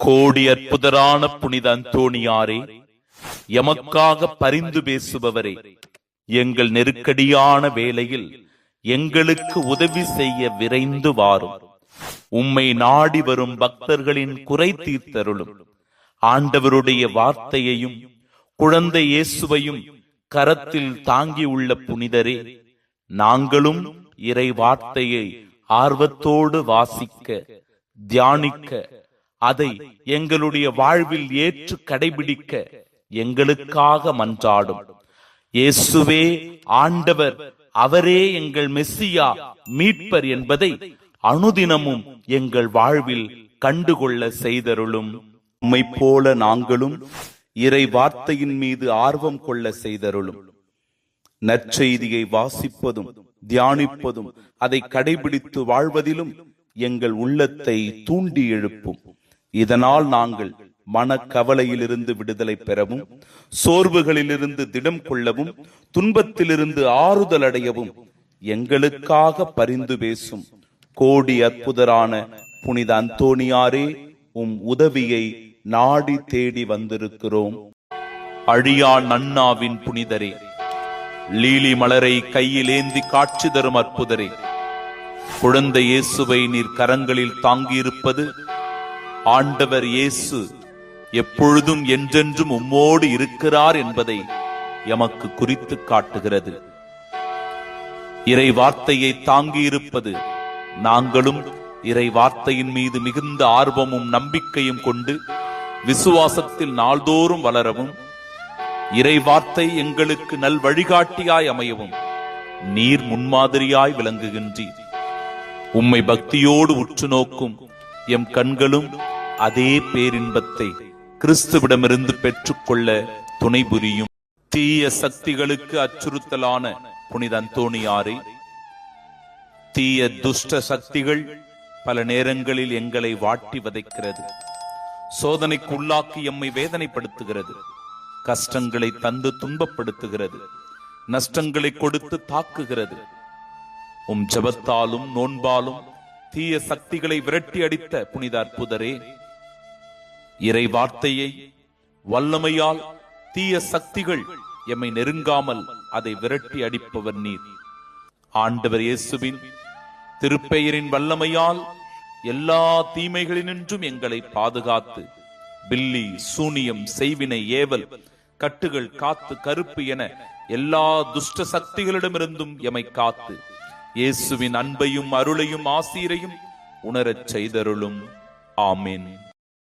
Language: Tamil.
கோடி அற்புதரான புனித அந்தோணியாரே, எமக்காக பரிந்து பேசுபவரே, எங்கள் நெருக்கடியான வேளையில் எங்களுக்கு உதவி செய்ய விரைந்து வாரும். உம்மை நாடி வரும் பக்தர்களின் குறை தீர்த்தருளும். ஆண்டவருடைய வார்த்தையையும் குழந்தை இயேசுவையும் கரத்தில் தாங்கியுள்ள புனிதரே, நாங்களும் இறை வார்த்தையை ஆர்வத்தோடு வாசிக்க, தியானிக்க, அதை எங்களுடைய வாழ்வில் ஏற்று கடைபிடிக்க எங்களுக்காக மன்றாடும். இயேசுவே ஆண்டவர், அவரே எங்கள் மெஸ்ஸியா, மீட்பர் என்பதை அனுதினமும் எங்கள் வாழ்வில் கண்டுகொள்ள செய்தருளும். உம்மை போல நாங்களும் இறை வார்த்தையின் மீது ஆர்வம் கொள்ள செய்தருளும். நற்செய்தியை வாசிப்பதும் தியானிப்பதும் அதை கடைபிடித்து வாழ்வதிலும் எங்கள் உள்ளத்தை தூண்டி எழுப்பும். இதனால் நாங்கள் மனக்கவலையிலிருந்து விடுதலை பெறவும், சோர்வுகளிலிருந்து திடம் கொள்ளவும், துன்பத்திலிருந்து ஆறுதல் அடையவும் எங்களுக்காக பரிந்து பேசும் கோடி அற்புதரான புனித அந்தோணியாரே, உம் உதவியை நாடி தேடி வந்திருக்கிறோம். அழியா நன்னாவின் புனிதரே, லீலி மலரை கையில் ஏந்தி காட்சி தரும் அற்புதரே, குழந்தை இயேசுவை நீர் கரங்களில் தாங்கியிருப்பது ஆண்டவர் இயேசு எப்பொழுதும் என்றென்றும் உம்மோடு இருக்கிறார் என்பதை எமக்கு குறித்து காட்டுகிறது. இறை வார்த்தையை தாங்கியிருப்பது நாங்களும் இறை வார்த்தையின் மீது மிகுந்த ஆர்வமும் நம்பிக்கையும் கொண்டு விசுவாசத்தில் நாள்தோறும் வளரவும், இறை வார்த்தை எங்களுக்கு நல் வழிகாட்டியாய் அமையவும் நீர் முன்மாதிரியாய் விளங்குகின்றீர். உம்மை பக்தியோடு உற்று நோக்கும் எம் கண்களும் அதே பேரின்பத்தை கிறிஸ்துவிடமிருந்து பெற்றுக்கொள்ள துணை புரியும். தீய சக்திகளுக்கு அச்சுறுத்தலான புனித அந்தோணியாரே, தீய துஷ்ட சக்திகள் பல நேரங்களில் எங்களை வாட்டி வதைக்கிறது, சோதனைக்கு உள்ளாக்கி எம்மை வேதனைப்படுத்துகிறது, கஷ்டங்களை தந்து துன்பப்படுத்துகிறது, நஷ்டங்களை கொடுத்து தாக்குகிறது. உம் ஜெபத்தாலும் நோன்பாலும் தீய சக்திகளை விரட்டி அடித்த புனித அற்புதரே, இறை வார்த்தையை வல்லமையால் தீய சக்திகள் எம்மை நெருங்காமல் அதை விரட்டி அடிப்பவர் நீர். ஆண்டவர் இயேசுவின் திருப்பெயரின் வல்லமையால் எல்லா தீமைகளினின்றும் எங்களை பாதுகாத்து, பில்லி, சூனியம், செய்வினை, ஏவல், கட்டுகள், காத்து, கருப்பு என எல்லா துஷ்ட சக்திகளிடமிருந்தும் எமை காத்து இயேசுவின் அன்பையும் அருளையும் ஆசீரையும் உணரச் செய்தருளும். ஆமென்.